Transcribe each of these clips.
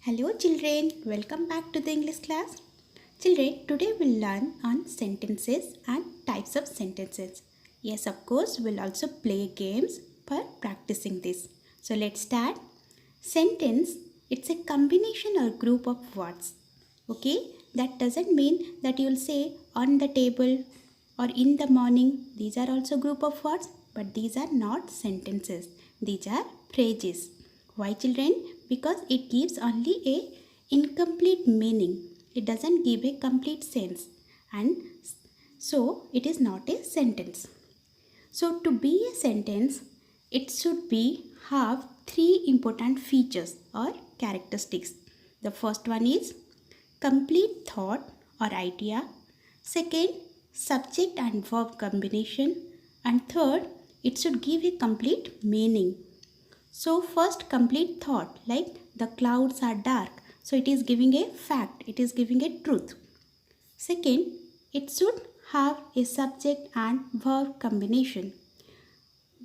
Hello children, welcome back to the English class. Children, today we'll learn on sentences and types of sentences. Yes, of course, we'll also play games for practicing this. So let's start. Sentence, it's a combination or group of words. Okay, that doesn't mean that you'll say on the table or in the morning. These are also group of words, but these are not sentences. These are phrases. Why children? Because it gives only a incomplete meaning. It doesn't give a complete sense, and so it is not a sentence. So to be a sentence, it should be have three important features or characteristics. The first one is complete thought or idea. Second, subject and verb combination. And third, it should give a complete meaning. So first, complete thought, like the clouds are dark. So it is giving a fact, it is giving a truth. Second, it should have a subject and verb combination.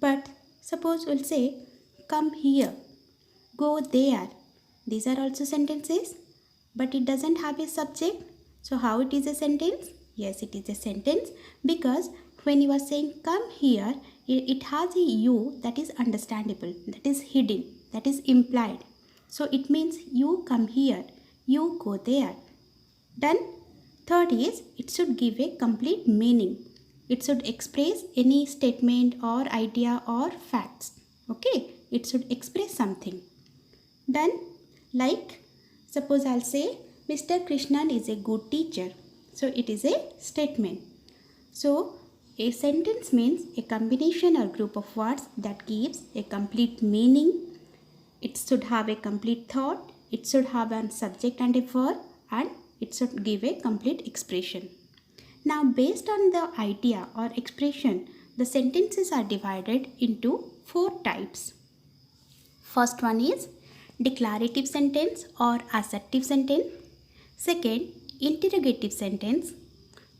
But suppose we'll say, come here, go there. These are also sentences, but it doesn't have a subject. So how it is a sentence? Yes, it is a sentence because when you are saying come here, it has a you that is understandable, that is hidden, that is implied. So it means you come here, you go there. Done. Third is it should give a complete meaning. It should express any statement or idea or facts. Okay, it should express something. Done. Like suppose I'll say Mr. Krishnan is a good teacher. So it is a statement. So a sentence means a combination or group of words that gives a complete meaning. It should have a complete thought. It should have a subject and a verb, and it should give a complete expression. Now based on the idea or expression, the sentences are divided into four types. First one is declarative sentence or assertive sentence. Second, interrogative sentence.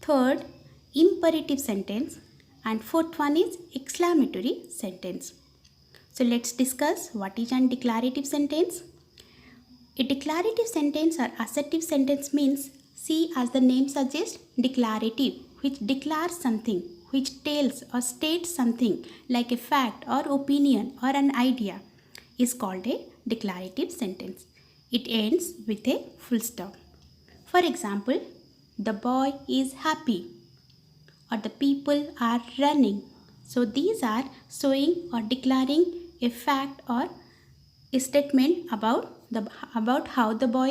Third, imperative sentence. And fourth one is exclamatory sentence. So let's discuss what is a declarative sentence. A declarative sentence or assertive sentence means, see, as the name suggests, declarative, which declares something, which tells or states something like a fact or opinion or an idea, is called a declarative sentence. It ends with a full stop. For example, the boy is happy or the people are running. So these are showing or declaring a fact or a statement about how the boy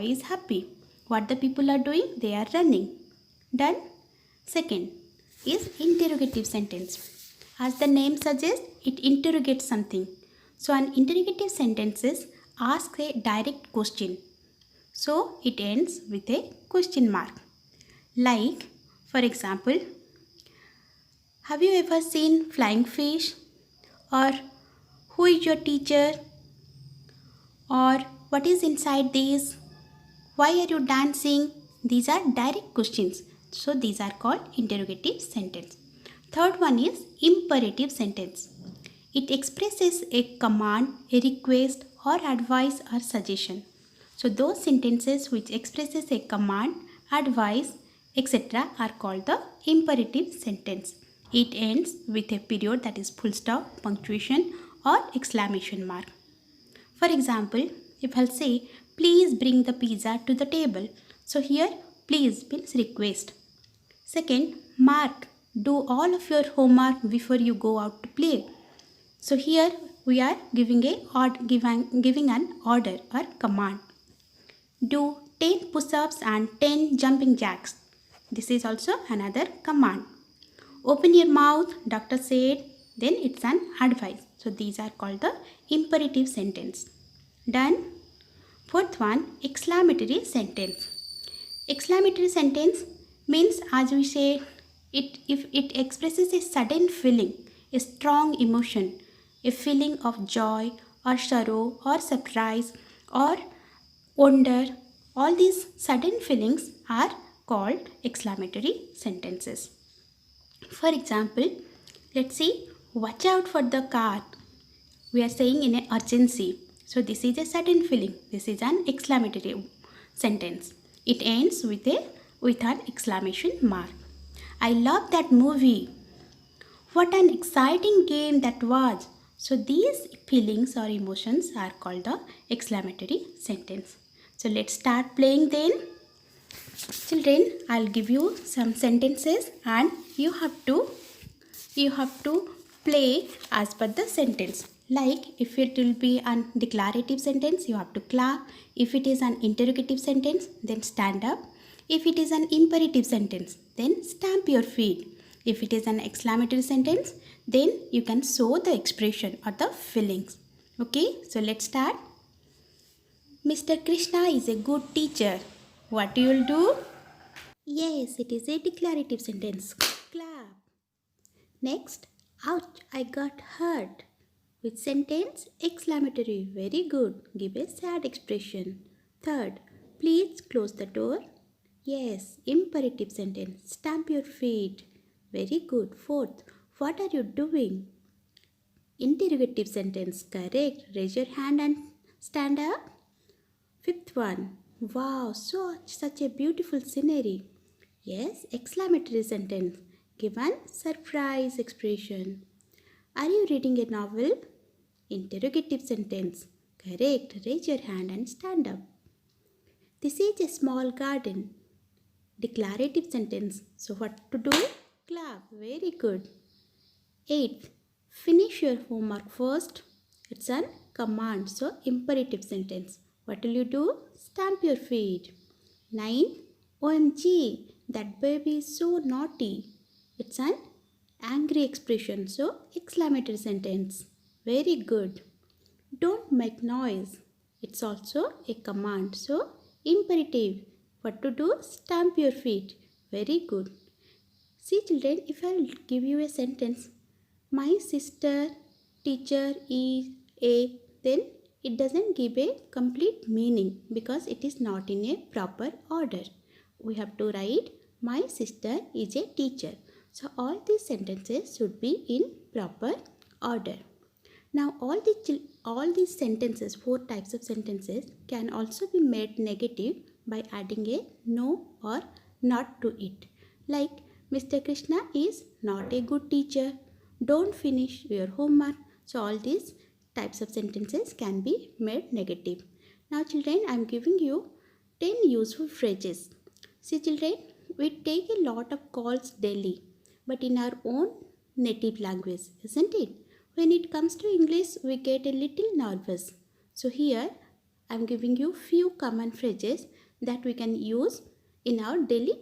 is happy. What the people are doing, they are running. Done. Second is interrogative sentence. As the name suggests, it interrogates something. So an interrogative sentence asks a direct question. So it ends with a question mark. Like, for example, have you ever seen flying fish? Or who is your teacher? Or what is inside this? Why are you dancing? These are direct questions. So these are called interrogative sentence. Third one is imperative sentence. It expresses a command, a request or advice or suggestion. So those sentences which expresses a command, advice, etc. are called the imperative sentence. It ends with a period, that is full stop, punctuation or exclamation mark. For example, if I'll say, please bring the pizza to the table. So here, please means request. Second, Mark, do all of your homework before you go out to play. So here we are giving an order or command. Do 10 push-ups and 10 jumping jacks. This is also another command. Open your mouth, doctor said, then it's an advice. So these are called the imperative sentence. Done. Fourth one, exclamatory sentence. Exclamatory sentence means, as we say, if it expresses a sudden feeling, a strong emotion, a feeling of joy or sorrow or surprise or wonder, all these sudden feelings are called exclamatory sentences. For example, let's see, watch out for the car. We are saying in an urgency. So this is a sudden feeling. This is an exclamatory sentence. It ends with an exclamation mark. I love that movie. What an exciting game that was. So these feelings or emotions are called the exclamatory sentence. So let's start playing then. Children, I'll give you some sentences and you have to play as per the sentence. Like if it will be an declarative sentence, you have to clap. If it is an interrogative sentence, then stand up. If it is an imperative sentence, then stamp your feet. If it is an exclamatory sentence, then you can show the expression or the feelings. Okay, so let's start. Mr. Krishna is a good teacher. What you will do? Yes, it is a declarative sentence. Clap. Next, ouch, I got hurt. Which sentence? Exclamatory. Very good. Give a sad expression. Third, please close the door. Yes, imperative sentence. Stamp your feet. Very good. Fourth, what are you doing? Interrogative sentence. Correct. Raise your hand and stand up. Fifth one, wow, such a beautiful scenery. Yes, exclamatory sentence. Give an surprise expression. Are you reading a novel? Interrogative sentence. Correct. Raise your hand and stand up. This is a small garden. Declarative sentence. So what to do? Clap. Very good. 8th. Finish your homework first. It's a command. So imperative sentence. What will you do? Stamp your feet. 9. OMG. That baby is so naughty. It's an angry expression. So exclamatory sentence. Very good. Don't make noise. It's also a command. So imperative. What to do? Stamp your feet. Very good. See children, if I give you a sentence, my sister teacher is a, then it doesn't give a complete meaning because it is not in a proper order. We have to write my sister is a teacher. So all these sentences should be in proper order. Now all these sentences, 4 types of sentences, can also be made negative by adding a no or not to it. Like Mr. Krishna is not a good teacher. Don't finish your homework. So all these types of sentences can be made negative. Now children, I am giving you 10 useful phrases. See children, we take a lot of calls daily, but in our own native language, isn't it? When it comes to English, we get a little nervous. So here, I am giving you few common phrases that we can use in our daily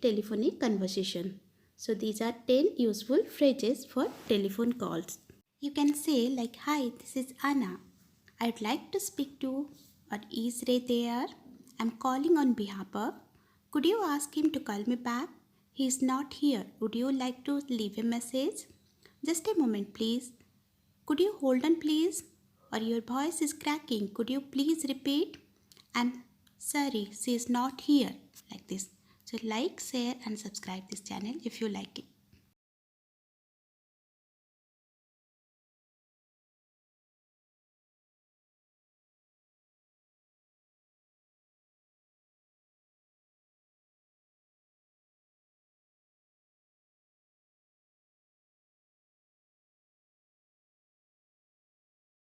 telephonic conversation. So these are 10 useful phrases for telephone calls. You can say like, hi, this is Anna. I'd like to speak to, or is Ray there? I'm calling on behalf of. Could you ask him to call me back? He is not here. Would you like to leave a message? Just a moment, please. Could you hold on, please? Or your voice is cracking. Could you please repeat? I'm sorry, she is not here. Like this. So like, share and subscribe this channel if you like it.